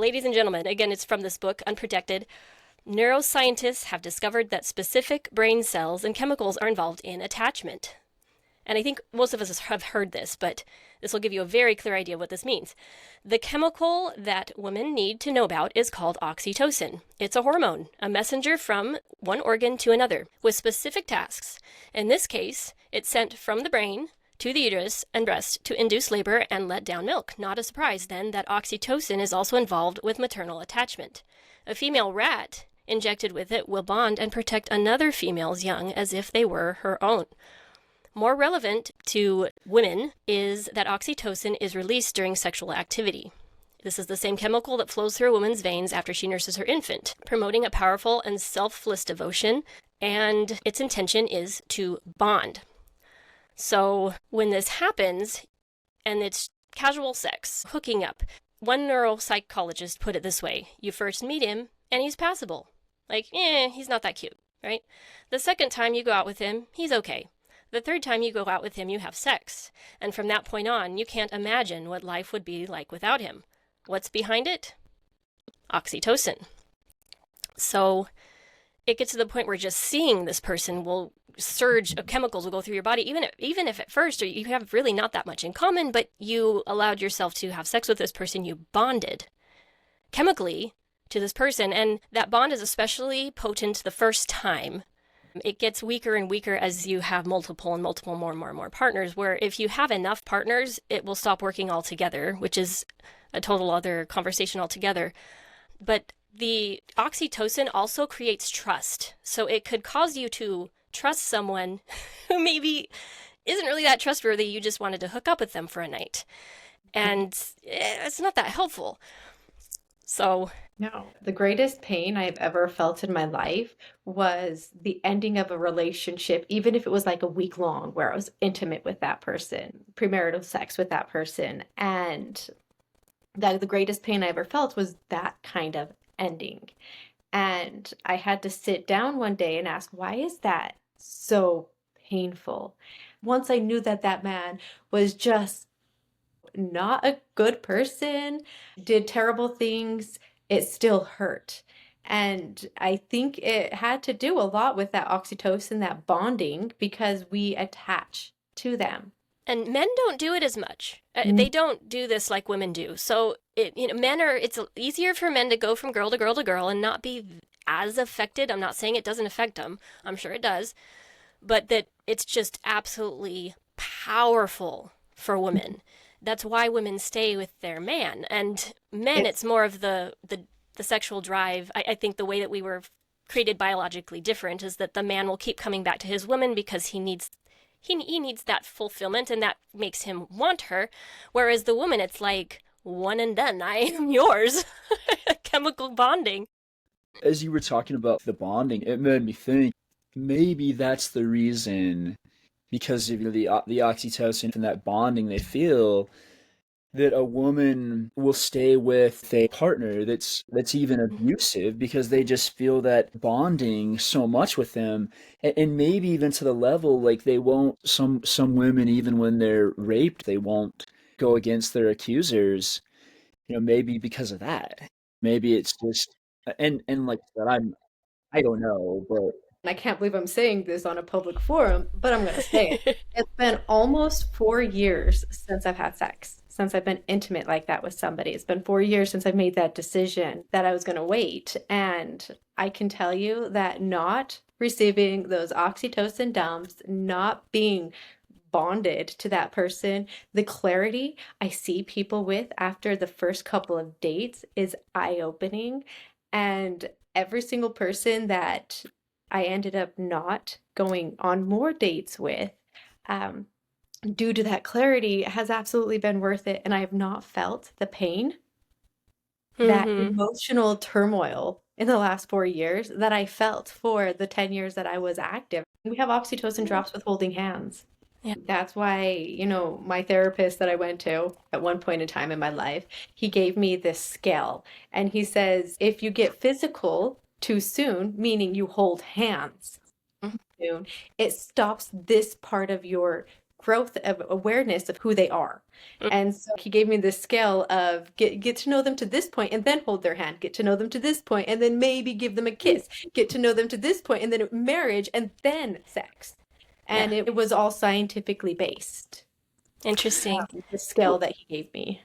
Ladies and gentlemen, again, it's from this book, Unprotected. Neuroscientists have discovered that specific brain cells and chemicals are involved in attachment. And I think most of us have heard this, but this will give you a very clear idea of what this means. The chemical that women need to know about is called oxytocin. It's a hormone, a messenger from one organ to another, with specific tasks. In this case, it's sent from the brain to the uterus and breast to induce labor and let down milk. Not a surprise, then, that oxytocin is also involved with maternal attachment. A female rat injected with it will bond and protect another female's young as if they were her own. More relevant to women is that oxytocin is released during sexual activity. This is the same chemical that flows through a woman's veins after she nurses her infant, promoting a powerful and selfless devotion, and its intention is to bond. So when this happens, and it's casual sex, hooking up, one neuropsychologist put it this way: you first meet him, and he's passable. Like, he's not that cute, right? The second time you go out with him, he's okay. The third time you go out with him, you have sex. And from that point on, you can't imagine what life would be like without him. What's behind it? Oxytocin. So it gets to the point where just seeing this person will surge of chemicals will go through your body, even if at first you have really not that much in common, but you allowed yourself to have sex with this person, you bonded chemically to this person, and that bond is especially potent the first time. It gets weaker and weaker as you have multiple more partners, where if you have enough partners, it will stop working altogether, which is a total other conversation altogether. But the oxytocin also creates trust. So it could cause you to trust someone who maybe isn't really that trustworthy. You just wanted to hook up with them for a night. And it's not that helpful. So No, the greatest pain I've ever felt in my life was the ending of a relationship, even if it was like a week long, where I was intimate with that person, premarital sex with that person. And that the greatest pain I ever felt was that kind of ending. And I had to sit down one day and ask, why is that so painful? Once I knew that that man was just not a good person, did terrible things, it still hurt. And I think it had to do a lot with that oxytocin, that bonding, because we attach to them. and men don't do it as much. Mm. They don't do this like women do. So it's easier for men to go from girl to girl to girl and not be as affected. I'm not saying it doesn't affect them. I'm sure it does, but that it's just absolutely powerful for women. That's why women stay with their man. And men, It's it's more of the sexual drive. I think the way that we were created biologically different is that the man will keep coming back to his woman because he needs that fulfillment, and that makes him want her. Whereas the woman, it's like one and done. I am yours. Chemical bonding. As you were talking about the bonding, it made me think maybe that's the reason, because of the oxytocin and that bonding they feel, that a woman will stay with a partner that's even abusive because they just feel that bonding so much with them, and maybe even to the level like they won't, some women, even when they're raped, they won't go against their accusers, maybe because of that. Maybe it's just, and like I said, I don't know, but I can't believe I'm saying this on a public forum, but I'm going to say it. It's been almost 4 years since I've had sex, since I've been intimate like that with somebody. It's been 4 years since I made that decision that I was going to wait. And I can tell you that not receiving those oxytocin dumps, not being bonded to that person, the clarity I see people with after the first couple of dates is eye-opening. And every single person that I ended up not going on more dates with, um, due to that clarity, has absolutely been worth it. And I have not felt the pain, that Mm-hmm. emotional turmoil in the last 4 years that I felt for the 10 years that I was active. We have oxytocin drops with holding hands. Yeah. That's why, my therapist that I went to at one point in time in my life, he gave me this scale. And he says, if you get physical too soon, meaning you hold hands too soon, it stops this part of your growth of awareness of who they are. And so he gave me this scale of get to know them to this point and then hold their hand, get to know them to this point and then maybe give them a kiss, get to know them to this point and then marriage and then sex. And it was all scientifically based, Interesting. the scale that he gave me.